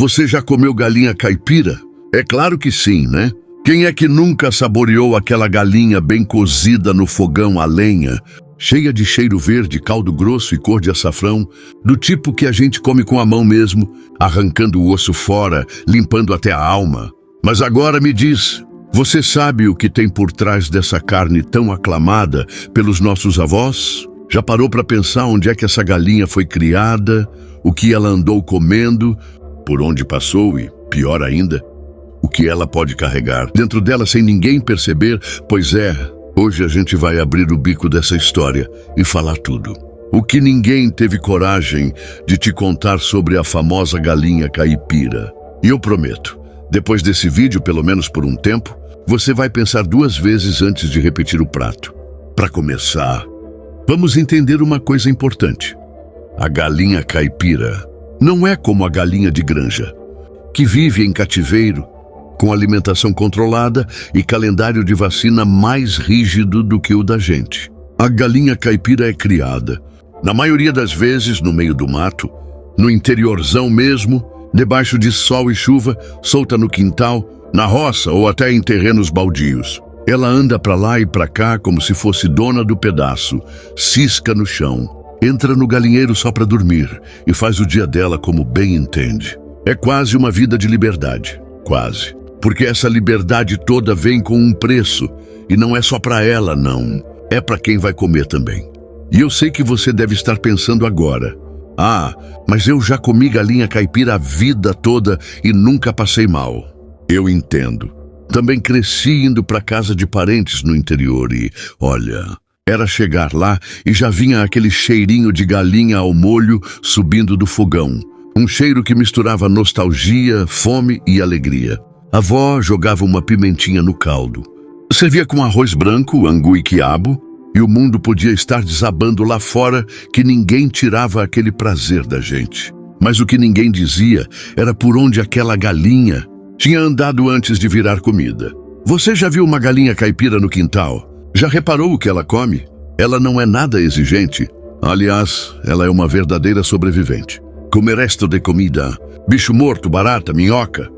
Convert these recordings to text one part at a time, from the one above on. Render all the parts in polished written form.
Você já comeu galinha caipira? É claro que sim, né? Quem é que nunca saboreou aquela galinha bem cozida no fogão a lenha, cheia de cheiro verde, caldo grosso e cor de açafrão, do tipo que a gente come com a mão mesmo, arrancando o osso fora, limpando até a alma? Mas agora me diz, você sabe o que tem por trás dessa carne tão aclamada pelos nossos avós? Já parou para pensar onde é que essa galinha foi criada, o que ela andou comendo, por onde passou e, pior ainda, o que ela pode carregar dentro dela sem ninguém perceber? Pois é, hoje a gente vai abrir o bico dessa história e falar tudo. O que ninguém teve coragem de te contar sobre a famosa galinha caipira. E eu prometo, depois desse vídeo, pelo menos por um tempo, você vai pensar 2 vezes antes de repetir o prato. Para começar, vamos entender uma coisa importante. A galinha caipira não é como a galinha de granja, que vive em cativeiro, com alimentação controlada e calendário de vacina mais rígido do que o da gente. A galinha caipira é criada, na maioria das vezes, no meio do mato, no interiorzão mesmo, debaixo de sol e chuva, solta no quintal, na roça ou até em terrenos baldios. Ela anda para lá e para cá como se fosse dona do pedaço, cisca no chão, entra no galinheiro só para dormir e faz o dia dela como bem entende. É quase uma vida de liberdade, quase. Porque essa liberdade toda vem com um preço, e não é só para ela, não. É para quem vai comer também. E eu sei que você deve estar pensando agora, mas eu já comi galinha caipira a vida toda e nunca passei mal. Eu entendo. Também cresci indo para casa de parentes no interior e, olha, era chegar lá e já vinha aquele cheirinho de galinha ao molho subindo do fogão. Um cheiro que misturava nostalgia, fome e alegria. A avó jogava uma pimentinha no caldo. Servia com arroz branco, angu e quiabo, e o mundo podia estar desabando lá fora que ninguém tirava aquele prazer da gente. Mas o que ninguém dizia era por onde aquela galinha tinha andado antes de virar comida. Você já viu uma galinha caipira no quintal? Já reparou o que ela come? Ela não é nada exigente. Aliás, ela é uma verdadeira sobrevivente. Come resto de comida, bicho morto, barata, minhoca,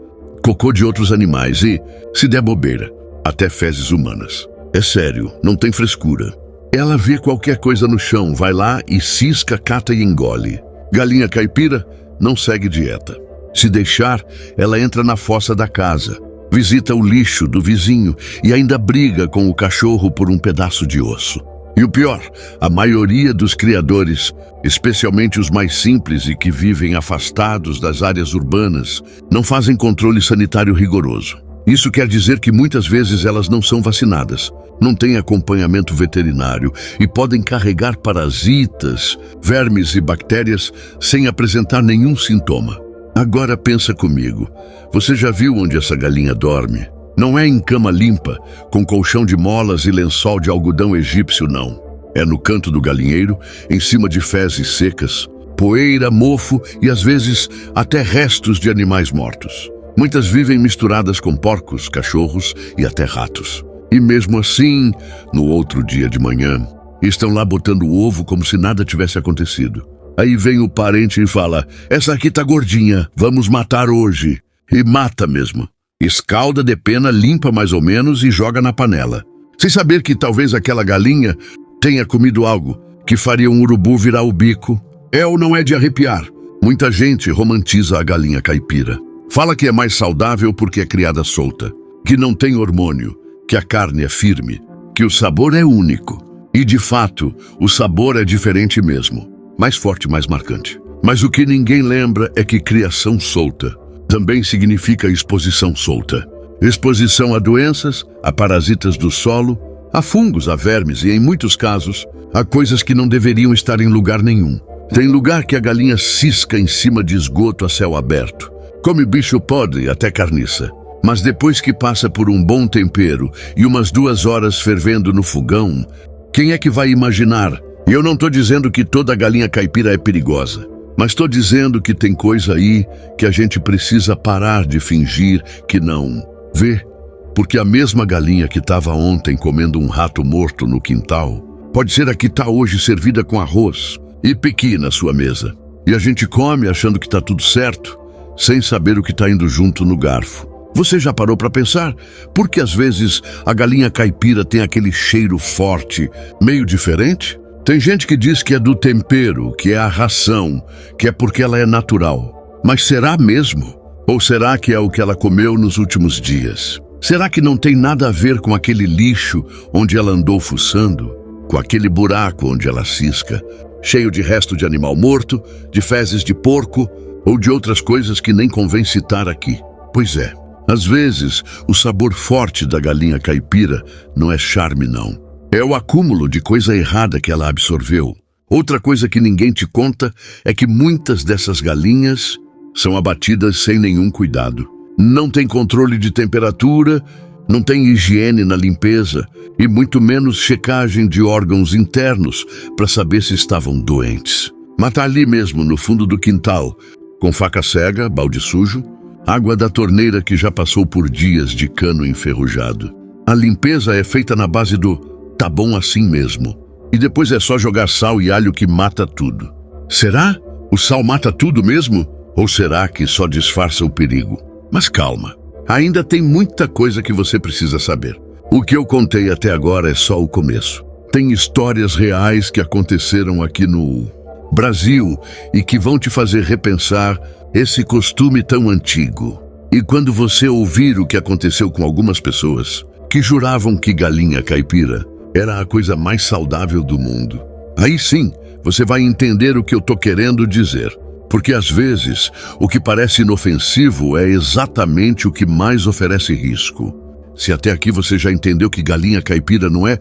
cocô de outros animais e, se der bobeira, até fezes humanas. É sério, não tem frescura. Ela vê qualquer coisa no chão, vai lá e cisca, cata e engole. Galinha caipira não segue dieta. Se deixar, ela entra na fossa da casa, visita o lixo do vizinho e ainda briga com o cachorro por um pedaço de osso. E o pior, a maioria dos criadores, especialmente os mais simples e que vivem afastados das áreas urbanas, não fazem controle sanitário rigoroso. Isso quer dizer que muitas vezes elas não são vacinadas, não têm acompanhamento veterinário e podem carregar parasitas, vermes e bactérias sem apresentar nenhum sintoma. Agora pensa comigo, você já viu onde essa galinha dorme? Não é em cama limpa, com colchão de molas e lençol de algodão egípcio, não. É no canto do galinheiro, em cima de fezes secas, poeira, mofo e às vezes até restos de animais mortos. Muitas vivem misturadas com porcos, cachorros e até ratos. E mesmo assim, no outro dia de manhã, estão lá botando o ovo como se nada tivesse acontecido. Aí vem o parente e fala, essa aqui tá gordinha, vamos matar hoje. E mata mesmo. Escalda de pena, limpa mais ou menos e joga na panela. Sem saber que talvez aquela galinha tenha comido algo que faria um urubu virar o bico. É ou não é de arrepiar? Muita gente romantiza a galinha caipira. Fala que é mais saudável porque é criada solta, que não tem hormônio, que a carne é firme, que o sabor é único. E de fato, o sabor é diferente mesmo, mais forte, mais marcante. Mas o que ninguém lembra é que criação solta também significa exposição solta. Exposição a doenças, a parasitas do solo, a fungos, a vermes e, em muitos casos, a coisas que não deveriam estar em lugar nenhum. Tem lugar que a galinha cisca em cima de esgoto a céu aberto. Come bicho podre até carniça. Mas depois que passa por um bom tempero e umas 2 horas fervendo no fogão, quem é que vai imaginar? E eu não estou dizendo que toda galinha caipira é perigosa. Mas estou dizendo que tem coisa aí que a gente precisa parar de fingir que não vê. Porque a mesma galinha que estava ontem comendo um rato morto no quintal, pode ser a que está hoje servida com arroz e pequi na sua mesa. E a gente come achando que está tudo certo, sem saber o que está indo junto no garfo. Você já parou para pensar por que às vezes a galinha caipira tem aquele cheiro forte, meio diferente? Tem gente que diz que é do tempero, que é a ração, que é porque ela é natural. Mas será mesmo? Ou será que é o que ela comeu nos últimos dias? Será que não tem nada a ver com aquele lixo onde ela andou fuçando? Com aquele buraco onde ela cisca, cheio de resto de animal morto, de fezes de porco ou de outras coisas que nem convém citar aqui? Pois é, às vezes o sabor forte da galinha caipira não é charme não. É o acúmulo de coisa errada que ela absorveu. Outra coisa que ninguém te conta é que muitas dessas galinhas são abatidas sem nenhum cuidado. Não tem controle de temperatura, não tem higiene na limpeza e muito menos checagem de órgãos internos para saber se estavam doentes. Mata ali mesmo, no fundo do quintal, com faca cega, balde sujo, água da torneira que já passou por dias de cano enferrujado. A limpeza é feita na base do "tá bom assim mesmo". E depois é só jogar sal e alho que mata tudo. Será? O sal mata tudo mesmo? Ou será que só disfarça o perigo? Mas calma, ainda tem muita coisa que você precisa saber. O que eu contei até agora é só o começo. Tem histórias reais que aconteceram aqui no Brasil e que vão te fazer repensar esse costume tão antigo. E quando você ouvir o que aconteceu com algumas pessoas que juravam que galinha caipira era a coisa mais saudável do mundo, aí sim você vai entender o que eu tô querendo dizer. Porque às vezes o que parece inofensivo é exatamente o que mais oferece risco. Se até aqui você já entendeu que galinha caipira não é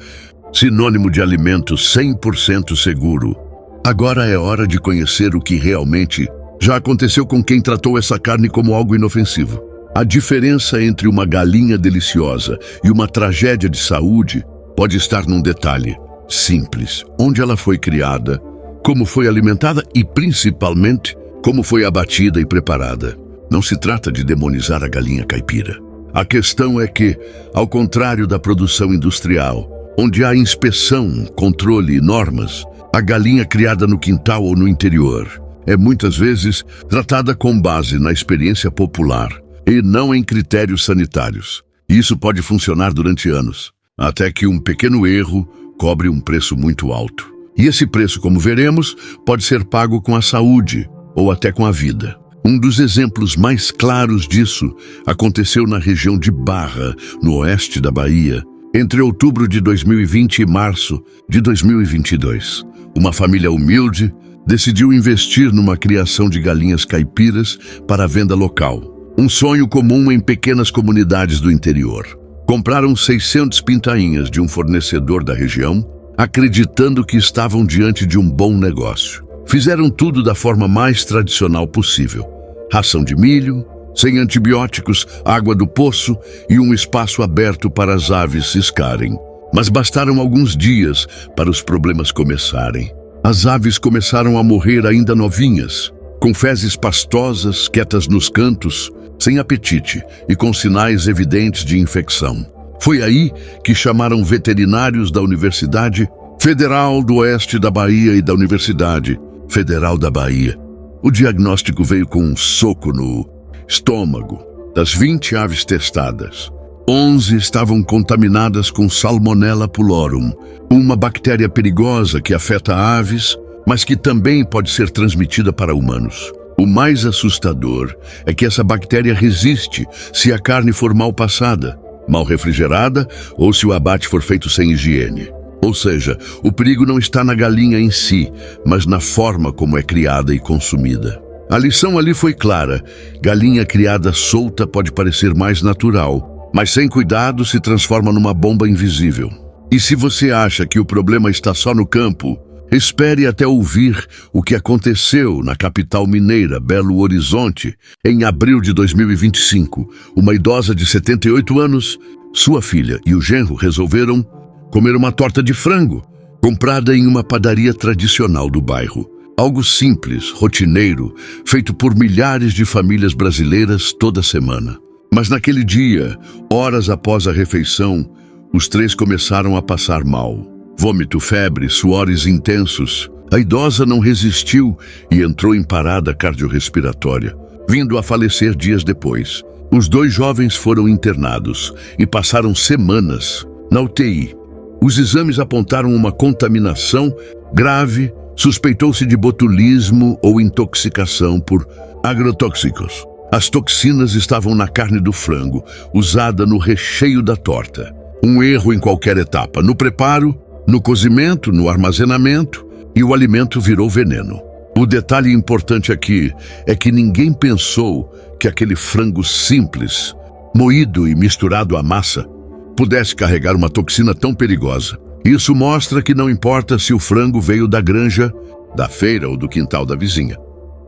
sinônimo de alimento 100% seguro, agora é hora de conhecer o que realmente já aconteceu com quem tratou essa carne como algo inofensivo. A diferença entre uma galinha deliciosa e uma tragédia de saúde pode estar num detalhe simples: onde ela foi criada, como foi alimentada e, principalmente, como foi abatida e preparada. Não se trata de demonizar a galinha caipira. A questão é que, ao contrário da produção industrial, onde há inspeção, controle e normas, a galinha criada no quintal ou no interior é muitas vezes tratada com base na experiência popular e não em critérios sanitários. Isso pode funcionar durante anos, até que um pequeno erro cobre um preço muito alto. E esse preço, como veremos, pode ser pago com a saúde ou até com a vida. Um dos exemplos mais claros disso aconteceu na região de Barra, no oeste da Bahia, entre outubro de 2020 e março de 2022. Uma família humilde decidiu investir numa criação de galinhas caipiras para a venda local. Um sonho comum em pequenas comunidades do interior. Compraram 600 pintainhas de um fornecedor da região, acreditando que estavam diante de um bom negócio. Fizeram tudo da forma mais tradicional possível. Ração de milho, sem antibióticos, água do poço e um espaço aberto para as aves ciscarem. Mas bastaram alguns dias para os problemas começarem. As aves começaram a morrer ainda novinhas, com fezes pastosas, quietas nos cantos, sem apetite e com sinais evidentes de infecção. Foi aí que chamaram veterinários da Universidade Federal do Oeste da Bahia e da Universidade Federal da Bahia. O diagnóstico veio com um soco no estômago. Das 20 aves testadas, 11 estavam contaminadas com Salmonella pullorum, uma bactéria perigosa que afeta aves, mas que também pode ser transmitida para humanos. O mais assustador é que essa bactéria resiste se a carne for mal passada, mal refrigerada ou se o abate for feito sem higiene. Ou seja, o perigo não está na galinha em si, mas na forma como é criada e consumida. A lição ali foi clara: galinha criada solta pode parecer mais natural, mas sem cuidado se transforma numa bomba invisível. E se você acha que o problema está só no campo, espere até ouvir o que aconteceu na capital mineira, Belo Horizonte, em abril de 2025. Uma idosa de 78 anos, sua filha e o genro resolveram comer uma torta de frango, comprada em uma padaria tradicional do bairro. Algo simples, rotineiro, feito por milhares de famílias brasileiras toda semana. Mas naquele dia, horas após a refeição, os três começaram a passar mal. Vômito, febre, suores intensos. A idosa não resistiu e entrou em parada cardiorrespiratória. vindo a falecer dias depois. Os 2 jovens foram internados e passaram semanas na UTI. Os exames apontaram uma contaminação grave, suspeitou-se de botulismo ou intoxicação por agrotóxicos. As toxinas estavam na carne do frango, usada no recheio da torta. Um erro em qualquer etapa, no preparo, no cozimento, no armazenamento, e o alimento virou veneno. O detalhe importante aqui é que ninguém pensou que aquele frango simples, moído e misturado à massa, pudesse carregar uma toxina tão perigosa. Isso mostra que não importa se o frango veio da granja, da feira ou do quintal da vizinha.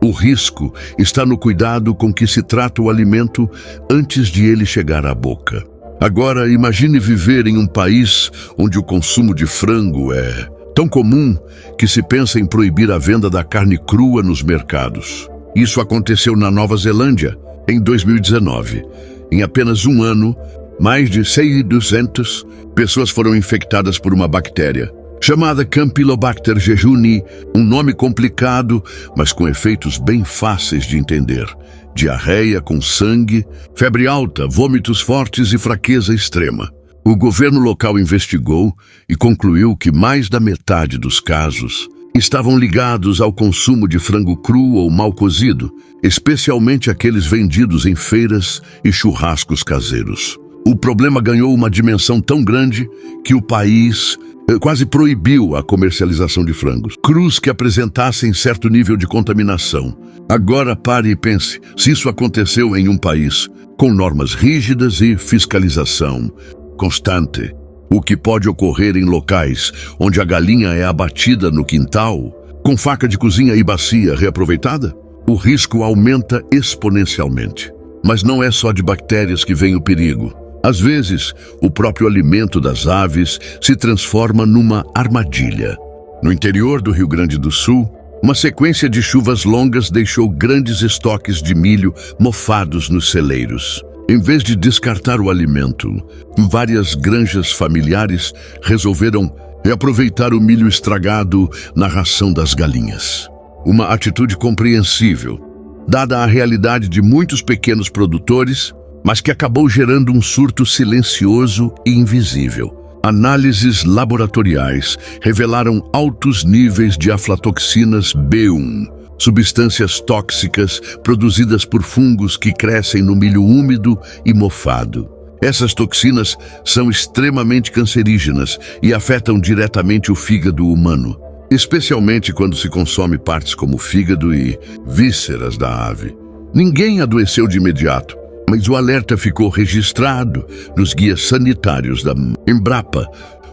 O risco está no cuidado com que se trata o alimento antes de ele chegar à boca. Agora, imagine viver em um país onde o consumo de frango é tão comum que se pensa em proibir a venda da carne crua nos mercados. Isso aconteceu na Nova Zelândia em 2019. Em apenas um ano, mais de 6.200 pessoas foram infectadas por uma bactéria chamada Campylobacter jejuni, um nome complicado, mas com efeitos bem fáceis de entender. Diarreia com sangue, febre alta, vômitos fortes e fraqueza extrema. O governo local investigou e concluiu que mais da metade dos casos estavam ligados ao consumo de frango cru ou mal cozido, especialmente aqueles vendidos em feiras e churrascos caseiros. O problema ganhou uma dimensão tão grande que o país quase proibiu a comercialização de frangos crus que apresentassem certo nível de contaminação. Agora pare e pense, se isso aconteceu em um país com normas rígidas e fiscalização constante, o que pode ocorrer em locais onde a galinha é abatida no quintal, com faca de cozinha e bacia reaproveitada? O risco aumenta exponencialmente. Mas não é só de bactérias que vem o perigo. Às vezes, o próprio alimento das aves se transforma numa armadilha. No interior do Rio Grande do Sul, uma sequência de chuvas longas deixou grandes estoques de milho mofados nos celeiros. Em vez de descartar o alimento, várias granjas familiares resolveram reaproveitar o milho estragado na ração das galinhas. Uma atitude compreensível, dada a realidade de muitos pequenos produtores, mas que acabou gerando um surto silencioso e invisível. Análises laboratoriais revelaram altos níveis de aflatoxinas B1, substâncias tóxicas produzidas por fungos que crescem no milho úmido e mofado. Essas toxinas são extremamente cancerígenas e afetam diretamente o fígado humano, especialmente quando se consome partes como fígado e vísceras da ave. Ninguém adoeceu de imediato, mas o alerta ficou registrado nos guias sanitários da Embrapa.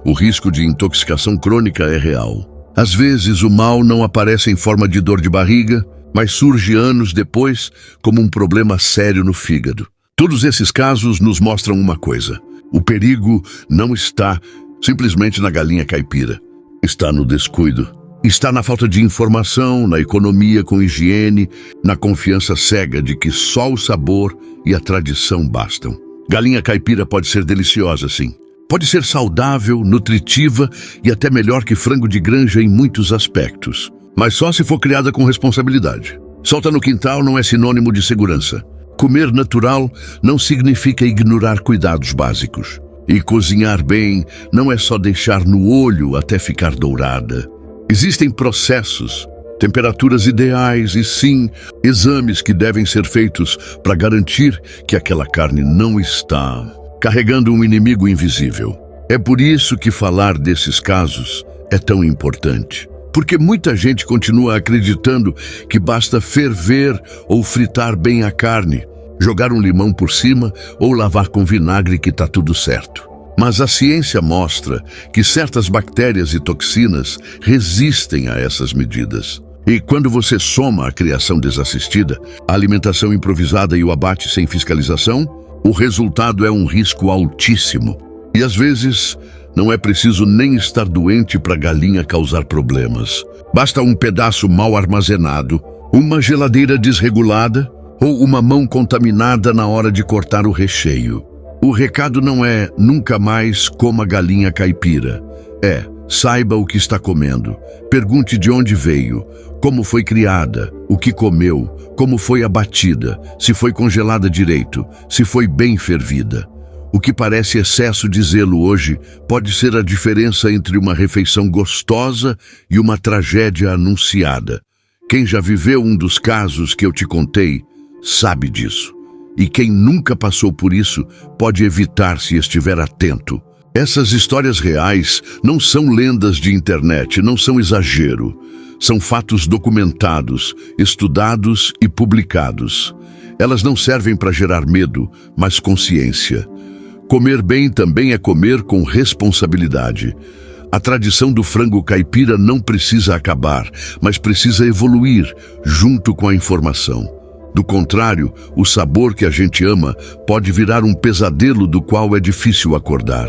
O risco de intoxicação crônica é real. Às vezes, o mal não aparece em forma de dor de barriga, mas surge anos depois como um problema sério no fígado. Todos esses casos nos mostram uma coisa: o perigo não está simplesmente na galinha caipira. Está no descuido. Está na falta de informação, na economia com higiene, na confiança cega de que só o sabor e a tradição bastam. Galinha caipira pode ser deliciosa, sim. Pode ser saudável, nutritiva e até melhor que frango de granja em muitos aspectos. Mas só se for criada com responsabilidade. Solta no quintal não é sinônimo de segurança. Comer natural não significa ignorar cuidados básicos. E cozinhar bem não é só deixar no olho até ficar dourada. Existem processos, temperaturas ideais e, sim, exames que devem ser feitos para garantir que aquela carne não está carregando um inimigo invisível. É por isso que falar desses casos é tão importante. Porque muita gente continua acreditando que basta ferver ou fritar bem a carne, jogar um limão por cima ou lavar com vinagre que está tudo certo. Mas a ciência mostra que certas bactérias e toxinas resistem a essas medidas. E quando você soma a criação desassistida, a alimentação improvisada e o abate sem fiscalização, o resultado é um risco altíssimo. E às vezes, não é preciso nem estar doente para a galinha causar problemas. Basta um pedaço mal armazenado, uma geladeira desregulada ou uma mão contaminada na hora de cortar o recheio. O recado não é nunca mais coma galinha caipira. É, saiba o que está comendo. Pergunte de onde veio, Como foi criada, o que comeu, como foi abatida, se foi congelada direito, se foi bem fervida. O que parece excesso de zelo hoje pode ser a diferença entre uma refeição gostosa e uma tragédia anunciada. Quem já viveu um dos casos que eu te contei, sabe disso. E quem nunca passou por isso pode evitar se estiver atento. Essas histórias reais não são lendas de internet, não são exagero. São fatos documentados, estudados e publicados. Elas não servem para gerar medo, mas consciência. Comer bem também é comer com responsabilidade. A tradição do frango caipira não precisa acabar, mas precisa evoluir junto com a informação. Do contrário, o sabor que a gente ama pode virar um pesadelo do qual é difícil acordar.